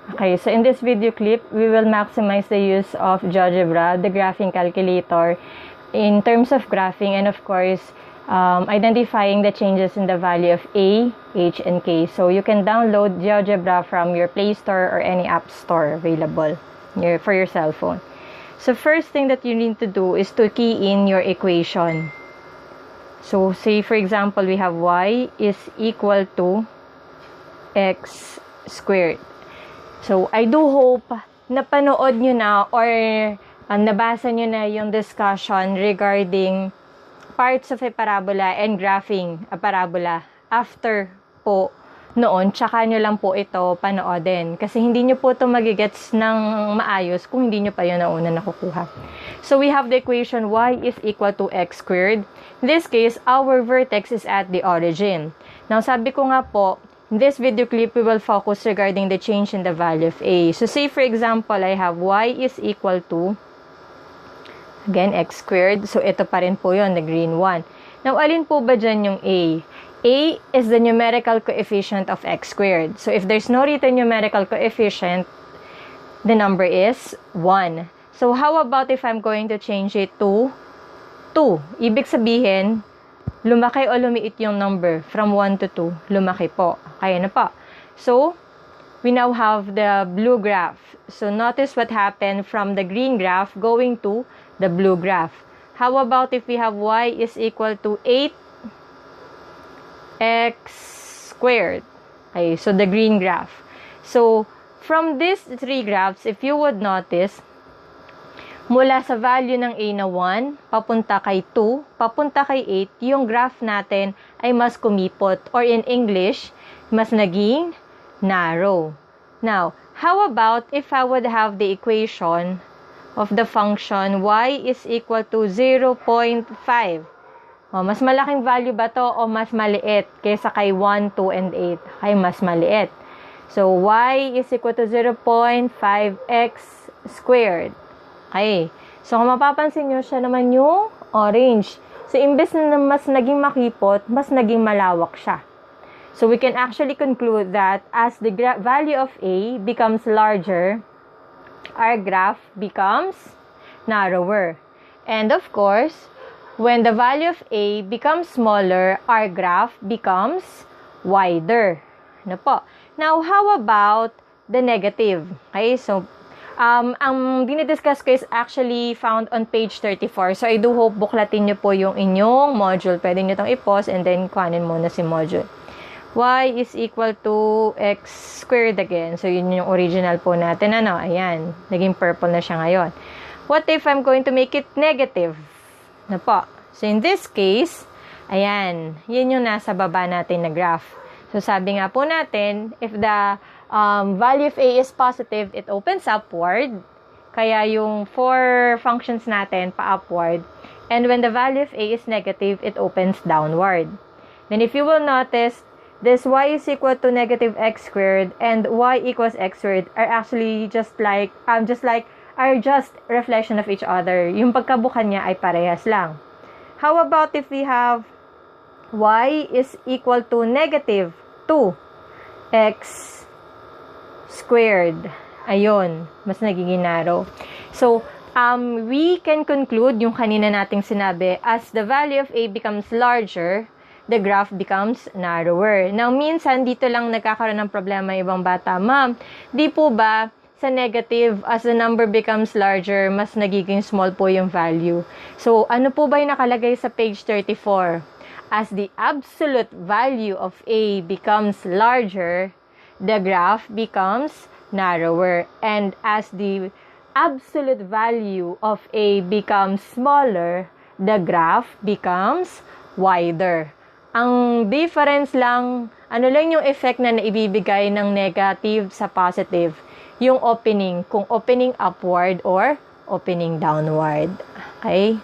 Okay, so in this video clip, we will maximize the use of GeoGebra, the graphing calculator, in terms of graphing and of course, identifying the changes in the value of A, H, and K. So you can download GeoGebra from your Play Store or any app store available for your cell phone. So first thing that you need to do is to key in your equation. So say for example, we have y is equal to x squared. So I do hope napanood nyo na or nabasa nyo na yung discussion regarding parts of a parabola and graphing a parabola. After po noon, tsaka nyo lang po ito panoodin. Kasi hindi nyo po ito magigets ng maayos kung hindi nyo pa yun nauna nakukuha. So we have the equation y is equal to x squared. In this case, our vertex is at the origin. Now, sabi ko nga po, in this video clip, we will focus regarding the change in the value of a. So say for example, I have y is equal to, again, x squared. So ito pa rin po yun, the green one. Now, alin po ba dyan yung a? A is the numerical coefficient of x squared. So, if there's no written numerical coefficient, the number is 1. So, how about if I'm going to change it to 2? Ibig sabihin, lumaki o lumiit yung number from 1 to 2. Lumaki po. Kaya na po. So, we now have the blue graph. So, notice what happened from the green graph going to the blue graph. How about if we have y is equal to 8 x squared. Okay, so the green graph. So, from these three graphs, if you would notice, mula sa value ng a na 1, papunta kay 2, papunta kay 8, yung graph natin ay mas kumipot. Or in English, mas naging narrow. Now, how about if I would have the equation of the function y is equal to 0.5? Mas malaking value ba to o mas maliit kaysa kay 1, 2, and 8? Ay, mas maliit. So, y is equal to 0.5x squared. Okay. So, kung mapapansin nyo, siya naman yung orange. So, imbes na mas naging makipot, mas naging malawak siya. So, we can actually conclude that as the value of a becomes larger, our graph becomes narrower. And of course, when the value of a becomes smaller, our graph becomes wider. Ano po? Now, how about the negative? Okay, so, ang dinidiscuss ko is actually found on page 34. So, I do hope buklatin nyo po yung inyong module. Pwede nyo itong i-pause and then kuhanin muna si module. Y is equal to x squared again. So, yun yung original po natin. Ano? Ayan. Naging purple na siya ngayon. What if I'm going to make it negative? Na po. So, in this case, ayan, yun yung nasa baba natin na graph. So, sabi nga po natin, if the value of a is positive, it opens upward. Kaya yung 4 functions natin pa-upward. And when the value of a is negative, it opens downward. Then, if you will notice, this y is equal to negative x squared and y equals x squared are actually just reflection of each other. Yung pagkabukan niya ay parehas lang. How about if we have y is equal to negative 2x squared? Ayun, mas nagiging narrow. So, we can conclude yung kanina nating sinabi, as the value of a becomes larger, the graph becomes narrower. Now, minsan dito lang nagkakaroon ng problema ibang bata. Ma'am, di po ba sa negative, as the number becomes larger, mas nagiging small po yung value. So, ano po ba yung nakalagay sa page 34? As the absolute value of a becomes larger, the graph becomes narrower. And as the absolute value of a becomes smaller, the graph becomes wider. Ang difference lang, ano lang yung effect na naibibigay ng negative sa positive? Yung opening, kung opening upward or opening downward. Okay?